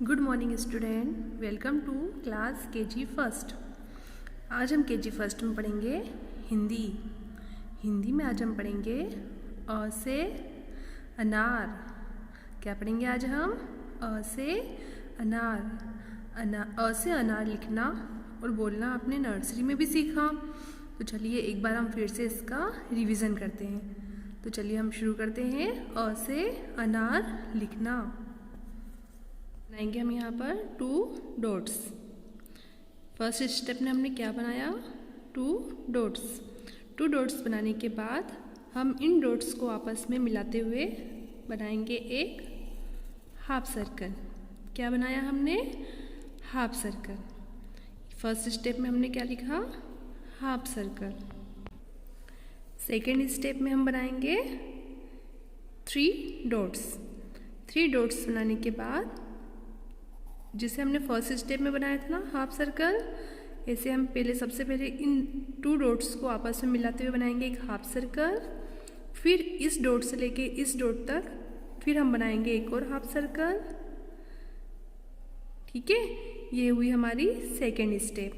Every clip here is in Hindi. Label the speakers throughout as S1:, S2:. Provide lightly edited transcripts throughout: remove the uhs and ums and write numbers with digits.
S1: Good morning student, welcome to class KG first. आज हम केजी फर्स्ट में पढ़ेंगे हिंदी। हिंदी में आज हम पढ़ेंगे अ से अनार। क्या पढ़ेंगे आज हम? अ से अनार। अ से अनार लिखना और बोलना आपने नर्सरी में भी सीखा। तो चलिए एक बार हम फिर से इसका रिवीजन करते हैं। तो चलिए हम शुरू करते हैं। अ से अनार लिखना। बनाएंगे हम यहाँ पर 2 डॉट्स। फर्स्ट स्टेप में हमने क्या बनाया? 2 डॉट्स। 2 डॉट्स बनाने के बाद हम इन डॉट्स को आपस में मिलाते हुए बनाएंगे एक हाफ सर्कल। क्या बनाया हमने? Half circle. फर्स्ट स्टेप में हमने क्या लिखा? Half circle. सेकेंड स्टेप में हम बनाएंगे 3 डॉट्स। 3 डॉट्स बनाने के बाद जिसे हमने फर्स्ट स्टेप में बनाया था ना हाफ सर्कल, ऐसे हम सबसे पहले इन 2 डॉट्स को आपस में मिलाते हुए बनाएंगे एक हाफ सर्कल। फिर इस डॉट से लेके इस डॉट तक फिर हम बनाएंगे एक और हाफ सर्कल। ठीक है, ये हुई हमारी सेकेंड स्टेप।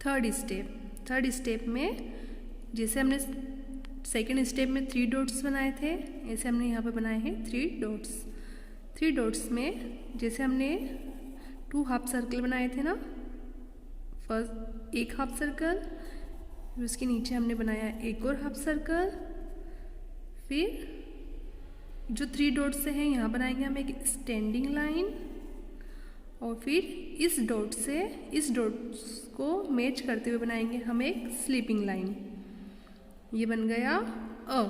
S1: थर्ड स्टेप में जैसे हमने सेकेंड स्टेप में 3 डॉट्स बनाए थे, ऐसे हमने यहाँ पे बनाए हैं 3 डॉट्स। 3 डॉट्स में जैसे हमने 2 हाफ सर्कल बनाए थे ना, फर्स्ट एक हाफ सर्कल, फिर उसके नीचे हमने बनाया एक और हाफ सर्कल। फिर जो 3 डॉट्स से हैं यहाँ बनाएंगे हम एक स्टैंडिंग लाइन, और फिर इस डॉट से इस डॉट्स को मैच करते हुए बनाएंगे हम एक स्लीपिंग लाइन। ये बन गया अ।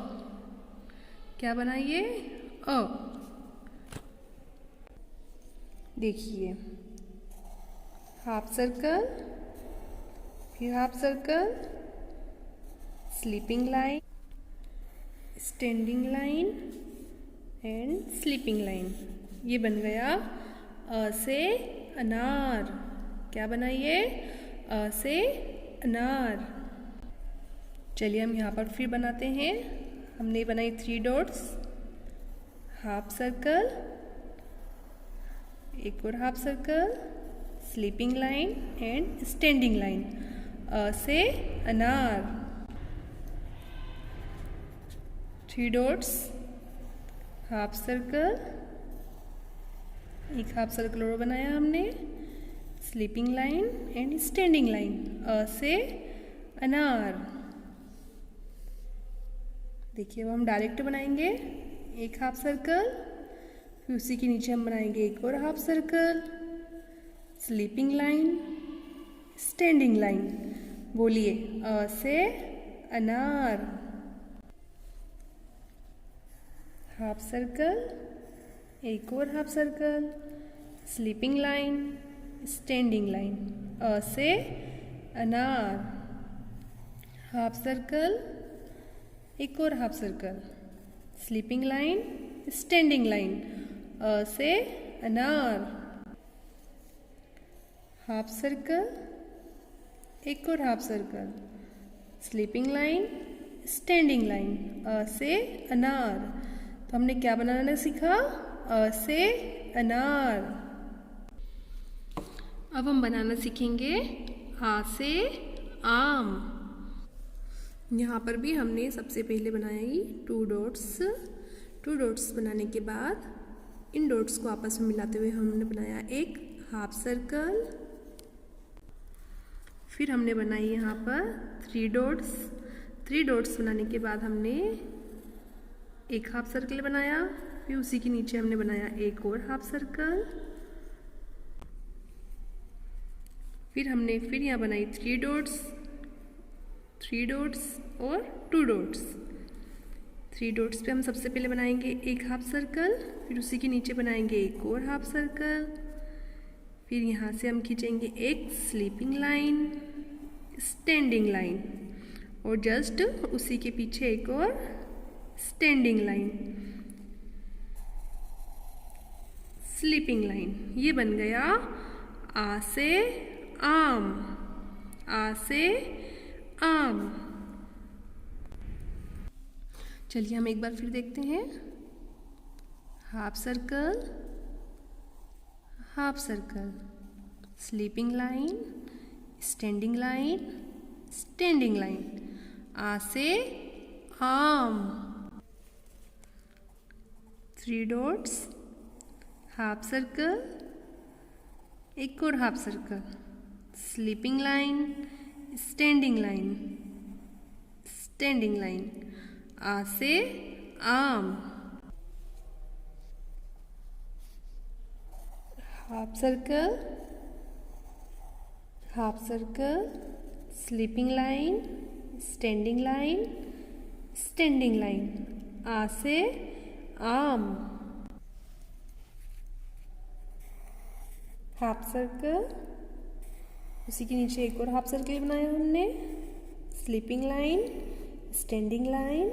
S1: क्या बना ये? अ। देखिए, हाफ सर्कल, फिर half circle, sleeping line, standing line and sleeping line. ये बन गया अ से अनार। क्या बना ये? अ से अनार। चलिए हम यहाँ पर फिर बनाते हैं। हमने बनाई 3 डॉट्स, हाफ सर्कल, एक और half circle, sleeping line and standing line. अ से अनार। 3 डॉट्स, हाफ सर्कल, एक हाफ सर्कल और बनाया हमने, sleeping line and standing line. अ से अनार। देखिए अब हम डायरेक्ट बनाएंगे एक हाफ सर्कल, फिर उसी के नीचे हम बनाएंगे एक और half circle, sleeping line, standing line. बोलिए अ से अनार। हाफ सर्कल, एक और half circle, sleeping line, standing line. अ से अनार। हाफ सर्कल, एक और half circle, sleeping line, standing line. अ से अनार। हाफ सर्कल, एक और half circle, sleeping line, standing line. अ से अनार। तो हमने क्या बनाना सीखा? अ से अनार। अब हम बनाना सीखेंगे आ से आम। यहाँ पर भी हमने सबसे पहले बनाई 2 डॉट्स। 2 डॉट्स बनाने के बाद इन डॉट्स को आपस में मिलाते हुए हमने बनाया एक हाफ सर्कल। फिर हमने बनाई यहाँ पर 3 डॉट्स। 3 डॉट्स बनाने के बाद हमने एक हाफ सर्कल बनाया, फिर उसी के नीचे हमने बनाया एक और हाफ सर्कल। फिर हमने यहाँ बनाई 3 डॉट्स, 3 डॉट्स और 2 डॉट्स। 3 डॉट्स पे हम सबसे पहले बनाएंगे एक हाफ सर्कल, फिर उसी के नीचे बनाएंगे एक और हाफ सर्कल। फिर यहाँ से हम खींचेंगे एक स्लीपिंग लाइन, स्टैंडिंग लाइन, और जस्ट उसी के पीछे एक और स्टैंडिंग लाइन, स्लीपिंग लाइन। ये बन गया आ से आम। आ से आम। चलिए हम एक बार फिर देखते हैं। Half circle, half circle, sleeping line, standing line, standing line, आ से आम, 3 डॉट्स, हाफ सर्कल, एक और half circle, sleeping line, standing line, standing line, आ से आम, half circle, half circle, sleeping line, standing line, standing line, आ से आम, हाफ सर्कल, उसी के नीचे एक और हाफ सर्कल बनाया हमने, स्लीपिंग लाइन, स्टैंडिंग लाइन,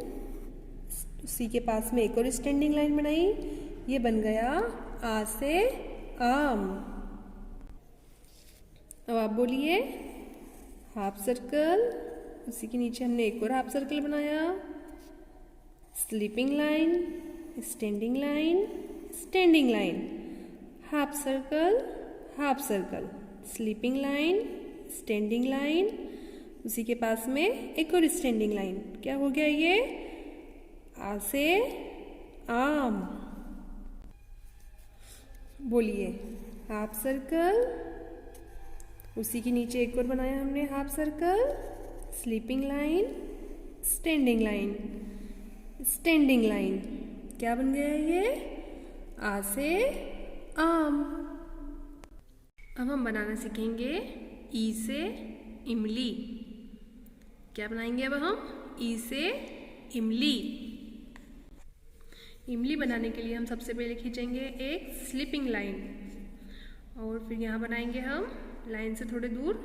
S1: उसी के पास में एक और स्टैंडिंग लाइन बनाई, ये बन गया आ से आम। अब आप बोलिए हाफ सर्कल, उसी के नीचे हमने एक और हाफ सर्कल बनाया, sleeping line, standing line, standing line, half circle, half circle, sleeping line, standing line, उसी के पास में एक और स्टैंडिंग लाइन, क्या हो गया ये आ से आम। बोलिए हाफ सर्कल, उसी के नीचे एक और बनाया हमने half circle, sleeping line, standing line, standing line, क्या बन गया ये आ से आम। अब हम बनाना सीखेंगे ई से इमली। क्या बनाएंगे अब हम ई से इमली। इमली बनाने के लिए हम सबसे पहले खींचेंगे एक स्लीपिंग लाइन और फिर यहाँ बनाएंगे हम लाइन से थोड़े दूर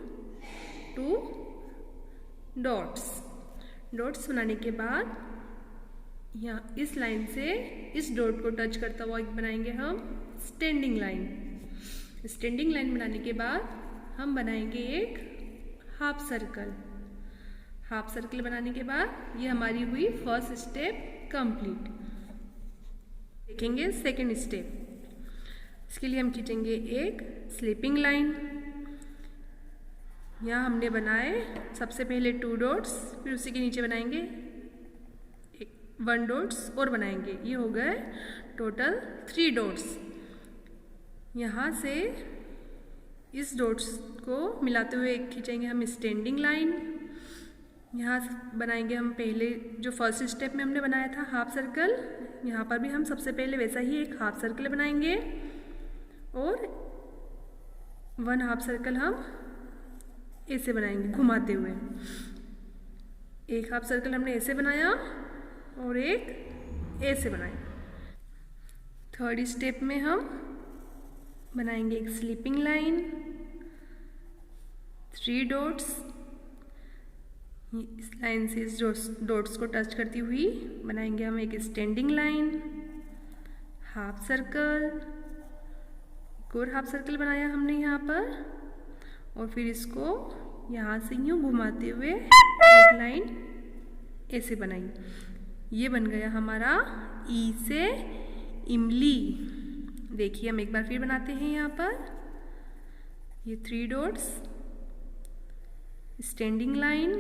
S1: 2 डॉट्स। डॉट्स बनाने के बाद यहाँ इस लाइन से इस डॉट को टच करता हुआ बनाएंगे हम स्टैंडिंग लाइन। स्टैंडिंग लाइन बनाने के बाद हम बनाएंगे एक हाफ सर्कल। हाफ सर्कल बनाने के बाद ये हमारी हुई फर्स्ट स्टेप कंप्लीट। देखेंगे सेकेंड स्टेप। इसके लिए हम खींचेंगे एक स्लीपिंग लाइन। यहाँ हमने बनाए सबसे पहले 2 डॉट्स, फिर उसी के नीचे बनाएंगे 1 डॉट्स और बनाएंगे, ये हो गए टोटल 3 डॉट्स। यहाँ से इस डॉट्स को मिलाते हुए एक खींचेंगे हम स्टैंडिंग लाइन। यहाँ बनाएंगे हम पहले जो फर्स्ट स्टेप में हमने बनाया था हाफ सर्कल, यहाँ पर भी हम सबसे पहले वैसा ही एक हाफ सर्कल बनाएंगे और 1 हाफ सर्कल हम ऐसे बनाएंगे घुमाते हुए। एक हाफ सर्कल हमने ऐसे बनाया और एक ऐसे बनाया। थर्ड स्टेप में हम बनाएंगे एक स्लीपिंग लाइन, 3 डॉट्स, इस लाइन से इस डॉट्स को टच करती हुई बनाएंगे हम एक स्टैंडिंग लाइन, हाफ सर्कल, एक और हाफ सर्कल बनाया हमने यहाँ पर और फिर इसको यहाँ से यूँ घुमाते हुए एक लाइन ऐसे बनाई। ये बन गया हमारा ई से इमली। देखिए हम एक बार फिर बनाते हैं यहाँ पर ये 3 dots, standing line,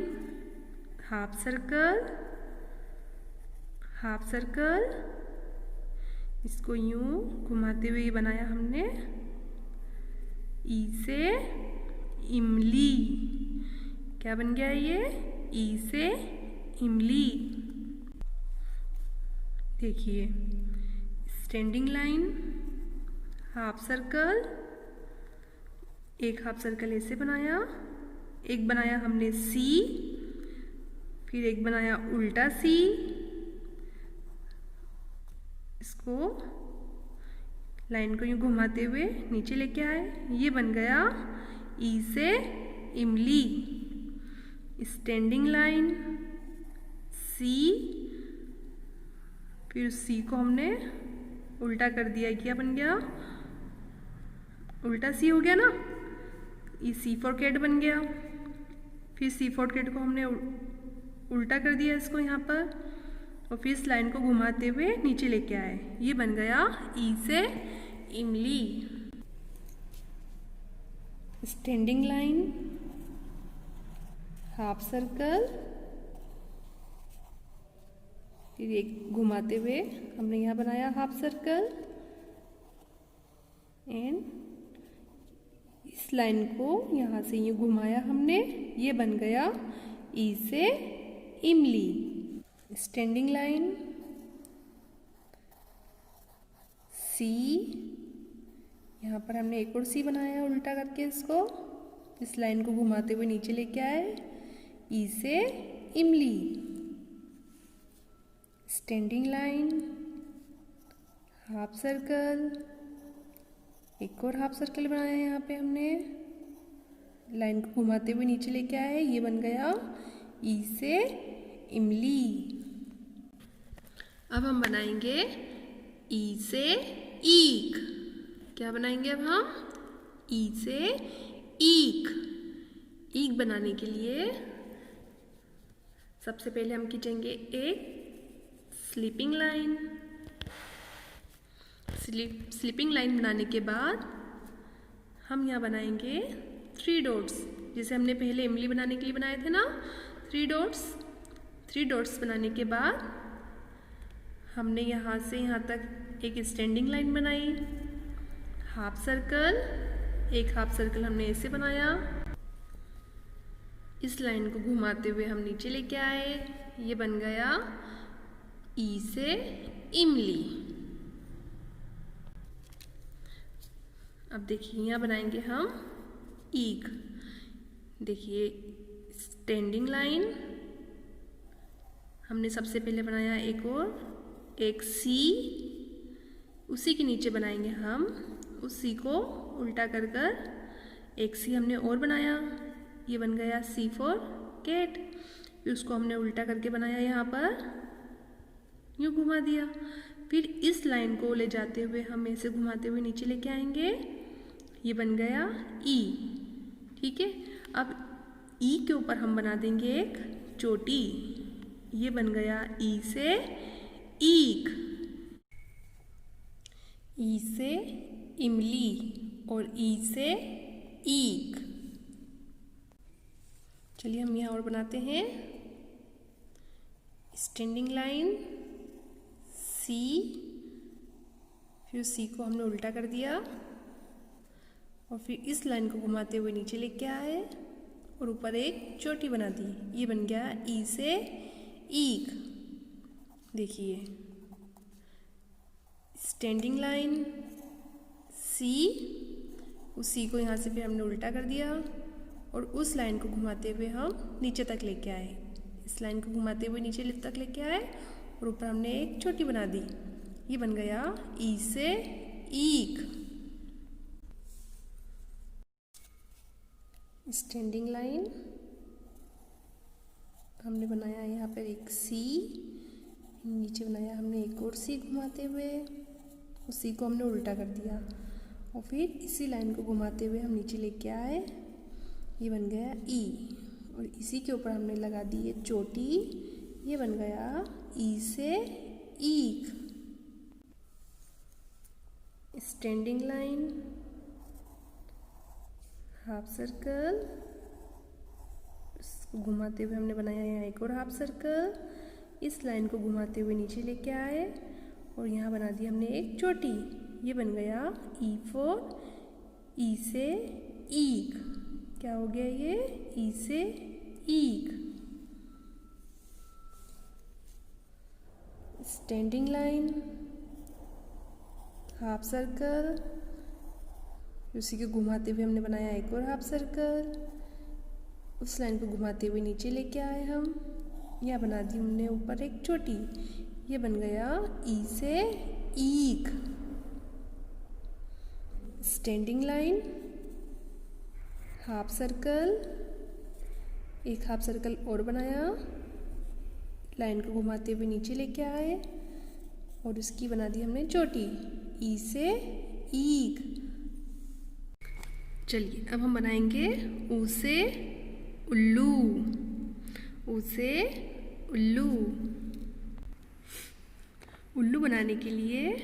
S1: half circle, half circle, इसको यूं घुमाते हुए बनाया हमने ई से इमली। क्या बन गया ये ई से इमली। देखिए स्टैंडिंग लाइन, हाफ सर्कल, एक हाफ सर्कल ऐसे बनाया, एक बनाया हमने सी, फिर एक बनाया उल्टा सी, इसको लाइन को यूं घुमाते हुए नीचे लेके आए, ये बन गया ई से इमली। स्टैंडिंग लाइन, सी, फिर सी को हमने उल्टा कर दिया, क्या बन गया उल्टा सी हो गया ना, ये सी फॉर कैट बन गया। फिर सी फॉर कैट को हमने उल्टा कर दिया इसको यहाँ पर और फिर इस लाइन को घुमाते हुए नीचे लेके आए, ये बन गया ई से इमली। स्टैंडिंग लाइन, हाफ सर्कल, फिर एक घुमाते हुए हमने यहाँ बनाया हाफ सर्कल एंड इस लाइन को यहाँ से ये घुमाया हमने, ये बन गया ई से इमली। स्टैंडिंग लाइन, सी, यहाँ पर हमने एक और सी बनाया उल्टा करके इसको, इस लाइन को घुमाते हुए नीचे लेके आए, ई से इमली। स्टैंडिंग लाइन, हाफ सर्कल, एक और हाफ सर्कल बनाया यहाँ पे हमने, लाइन को घुमाते हुए नीचे लेके आए, ये बन गया ई से इमली। अब हम बनाएंगे ई से ईक। क्या बनाएंगे अब हम? ई से ईक। ईक बनाने के लिए सबसे पहले हम खींचेंगे एक स्लीपिंग लाइन। स्लीपिंग लाइन बनाने के बाद हम यहाँ बनाएंगे 3 डॉट्स, जैसे हमने पहले इमली बनाने के लिए बनाए थे ना, 3 डॉट्स। 3 डॉट्स बनाने के बाद हमने यहाँ से यहाँ तक एक स्टैंडिंग लाइन बनाई, हाफ सर्कल, एक हाफ सर्कल हमने ऐसे बनाया, इस लाइन को घुमाते हुए हम नीचे लेके आए, ये बन गया ई से इमली। अब देखिए यहाँ बनाएंगे हम ईक। देखिए स्टैंडिंग लाइन हमने सबसे पहले बनाया, एक सी, उसी के नीचे बनाएंगे हम उस सी को उल्टा कर एक सी हमने और बनाया, ये बन गया सी फॉर कैट। फिर उसको हमने उल्टा करके बनाया, यहाँ पर यूँ घुमा दिया। फिर इस लाइन को ले जाते हुए हम ऐसे घुमाते हुए नीचे लेके आएंगे, ये बन गया ई। ठीक है, अब ई के ऊपर हम बना देंगे एक चोटी, ये बन गया ई से ईक। ई से इमली और ई से ईक। चलिए हम यहाँ और बनाते हैं। स्टैंडिंग लाइन, सी, फिर सी को हमने उल्टा कर दिया और फिर इस लाइन को घुमाते हुए नीचे लेके आए और ऊपर एक चोटी बना दी, ये बन गया ई से ईक। देखिए स्टैंडिंग लाइन, सी, उस सी को यहाँ से फिर हमने उल्टा कर दिया और उस लाइन को घुमाते हुए हम नीचे तक लेके आए, इस लाइन को घुमाते हुए नीचे तक लेके आए और ऊपर हमने एक चोटी बना दी, ये बन गया ई से ईक। स्टैंडिंग लाइन हमने बनाया यहाँ पर एक सी, नीचे बनाया हमने एक और सी घुमाते हुए, उस सी को हमने उल्टा कर दिया और फिर इसी लाइन को घुमाते हुए हम नीचे लेके आए, ये बन गया ई और इसी के ऊपर हमने लगा दी ये चोटी, ये बन गया ई से ईक। स्टैंडिंग लाइन, हाफ सर्कल, इसको घुमाते हुए हमने बनाया यहाँ एक और हाफ सर्कल, इस लाइन को घुमाते हुए नीचे लेके आए और यहाँ बना दी हमने एक चोटी, ये बन गया ई फॉर ई से ईक। क्या हो गया ये? ई से ईक। स्टैंडिंग लाइन, हाफ सर्कल, उसी को घुमाते हुए हमने बनाया एक और हाफ सर्कल, उस लाइन को घुमाते हुए नीचे लेके आए हम, यह बना दी हमने ऊपर एक चोटी, ये बन गया ई से ईक। स्टैंडिंग लाइन, हाफ सर्कल, एक हाफ सर्कल और बनाया, लाइन को घुमाते हुए नीचे लेके आए और उसकी बना दी हमने चोटी, ई से ईक। चलिए अब हम बनाएंगे ऊ से उल्लू। ऊ से उल्लू। उल्लू बनाने के लिए,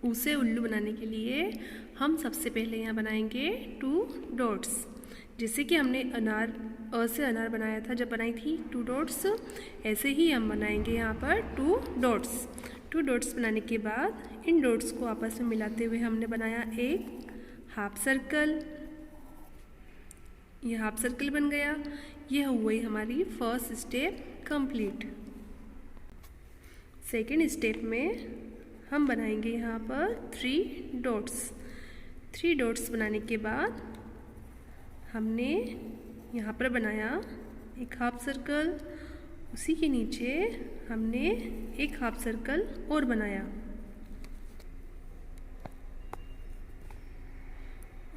S1: ऊ से उल्लू बनाने के लिए हम सबसे पहले यहाँ बनाएंगे 2 डॉट्स। जैसे कि हमने अनार अ से अनार बनाया था जब बनाई थी 2 डॉट्स, ऐसे ही हम बनाएंगे यहाँ पर 2 डॉट्स। 2 डॉट्स बनाने के बाद इन डॉट्स को आपस में मिलाते हुए हमने बनाया एक हाफ सर्कल। ये हाफ सर्कल बन गया। यह हुई हमारी first step complete. Second step में हम बनाएंगे यहाँ पर 3 डॉट्स। 3 डॉट्स बनाने के बाद हमने यहाँ पर बनाया एक हाफ सर्कल, उसी के नीचे हमने एक हाफ सर्कल और बनाया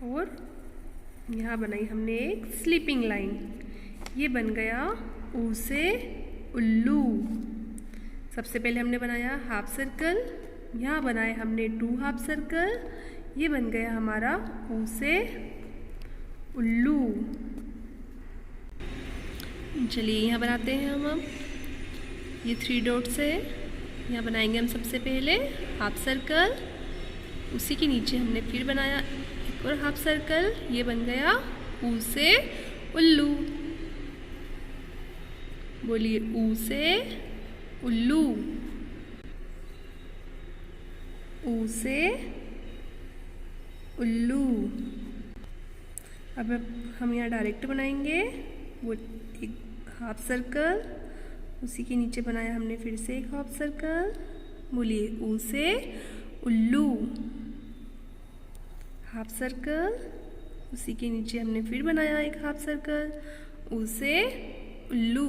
S1: और यहाँ बनाई हमने एक स्लीपिंग लाइन। ये बन गया ऊ से उल्लू। सबसे पहले हमने बनाया हाफ सर्कल, यहाँ बनाए हमने 2 हाफ सर्कल। ये बन गया हमारा ऊ से उल्लू। चलिए यहाँ बनाते हैं हम अब। ये 3 डॉट्स है, यहाँ बनाएंगे हम सबसे पहले हाफ सर्कल, उसी के नीचे हमने फिर बनाया एक और हाफ सर्कल। ये बन गया ऊ से उल्लू। बोलिए ऊ से उल्लू। ऊ से उल्लू। अब हम यहाँ डायरेक्ट बनाएंगे वो एक हाफ सर्कल, उसी के नीचे बनाया हमने फिर से एक हाफ सर्कल। बोलिए ऊ से उल्लू। हाफ सर्कल, उसी के नीचे हमने फिर बनाया एक हाफ सर्कल, ऊ से उल्लू।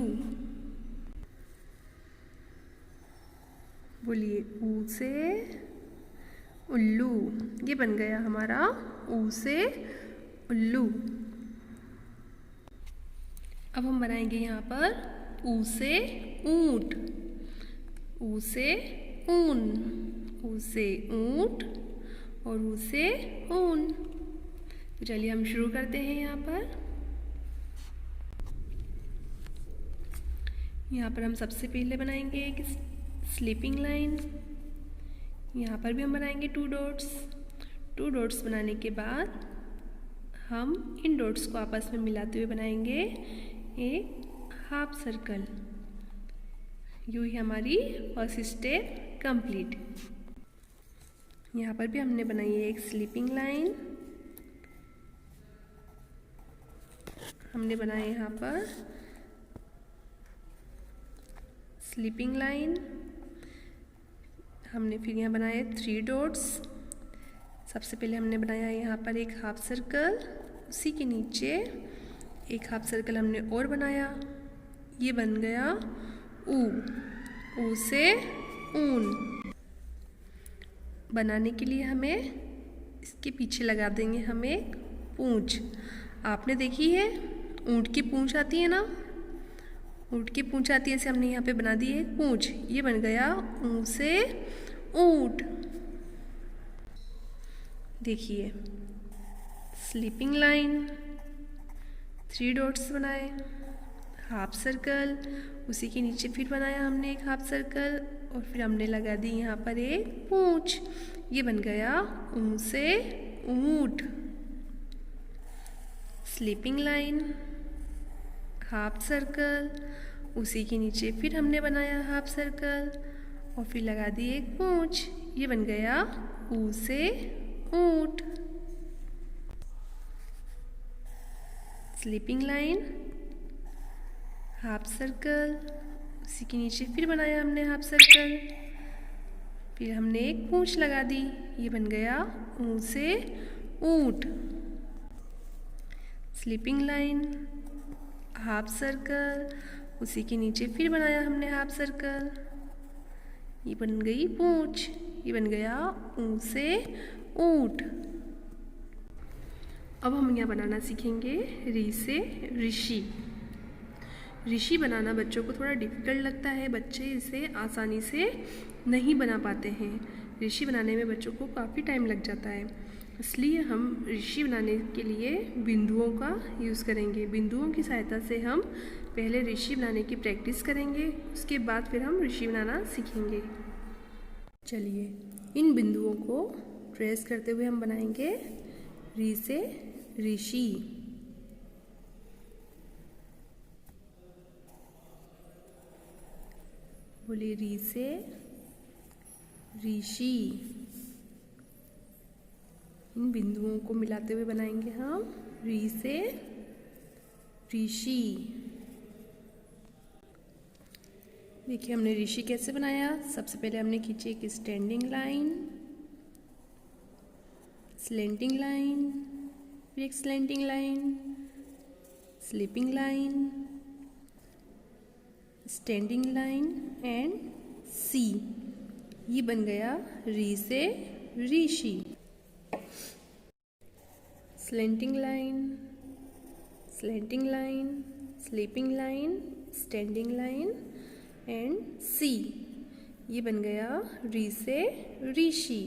S1: बोलिए ऊ से उल्लू। ये बन गया हमारा ऊ से उल्लू। अब हम बनाएंगे यहाँ पर ऊ से ऊंट। ऊ से ऊन। ऊ से ऊंट और ऊ से ऊन। तो चलिए हम शुरू करते हैं यहाँ पर। यहाँ पर हम सबसे पहले बनाएंगे एक स्लीपिंग लाइन। यहाँ पर भी हम बनाएंगे 2 डॉट्स। 2 डॉट्स बनाने के बाद हम इन डॉट्स को आपस में मिलाते हुए बनाएंगे एक हाफ सर्कल। यूँ ही हमारी फर्स्ट स्टेप कंप्लीट। यहाँ पर भी हमने बनाई है एक स्लीपिंग लाइन। हमने बनाए यहाँ पर स्लीपिंग लाइन। हमने फिर यहाँ बनाए 3 डॉट्स। सबसे पहले हमने बनाया यहाँ पर एक हाफ सर्कल, उसी के नीचे एक हाफ सर्कल हमने और बनाया। ये बन गया ऊ। ऊ से ऊन। बनाने के लिए हमें इसके पीछे लगा देंगे हम एक पूंछ। आपने देखी है ऊँट की पूंछ आती है ना, ऊँट की पूंछ आती है, ऐसे हमने यहाँ पे बना दी है पूंछ। ये बन गया ऊ से ऊँट। देखिए स्लीपिंग लाइन, 3 डॉट्स बनाए, हाफ सर्कल, उसी के नीचे फिर बनाया हमने एक हाफ सर्कल और फिर हमने लगा दी यहाँ पर एक पूंछ। ये बन गया ऊ से ऊँट। स्लीपिंग लाइन, हाफ सर्कल, उसी के नीचे फिर हमने बनाया हाफ सर्कल और फिर लगा दी एक पूंछ। ये बन गया ऊ से ऊँट। स्लीपिंग लाइन, हाफ सर्कल, उसी के नीचे फिर बनाया हमने हाफ सर्कल, फिर हमने एक पूंछ लगा दी। ये बन गया ऊ से ऊँट। स्लीपिंग लाइन, हाफ सर्कल, उसी के नीचे फिर बनाया हमने हाफ सर्कल, ये बन गई पूंछ। ये बन गया ऊ से ऊँट। अब हम यहाँ बनाना सीखेंगे री से ऋषि। ऋषि बनाना बच्चों को थोड़ा डिफ़िकल्ट लगता है, बच्चे इसे आसानी से नहीं बना पाते हैं। ऋषि बनाने में बच्चों को काफ़ी टाइम लग जाता है, इसलिए हम ऋषि बनाने के लिए बिंदुओं का यूज़ करेंगे। बिंदुओं की सहायता से हम पहले ऋषि बनाने की प्रैक्टिस करेंगे, उसके बाद फिर हम ऋषि बनाना सीखेंगे। चलिए इन बिंदुओं को ट्रेस करते हुए हम बनाएंगे री से ऋषि। बोलिए री से ऋषि। इन बिंदुओं को मिलाते हुए बनाएंगे हम री से ऋषि। देखिए हमने ऋषि कैसे बनाया। सबसे पहले हमने खींची एक स्टैंडिंग लाइन, स्लेंटिंग लाइन, फिर एक slanting line, sleeping line, standing line and C. ये बन गया री से ऋषि। Slanting line, slanting line, sleeping line, standing line and C. ये बन गया री से ऋषि।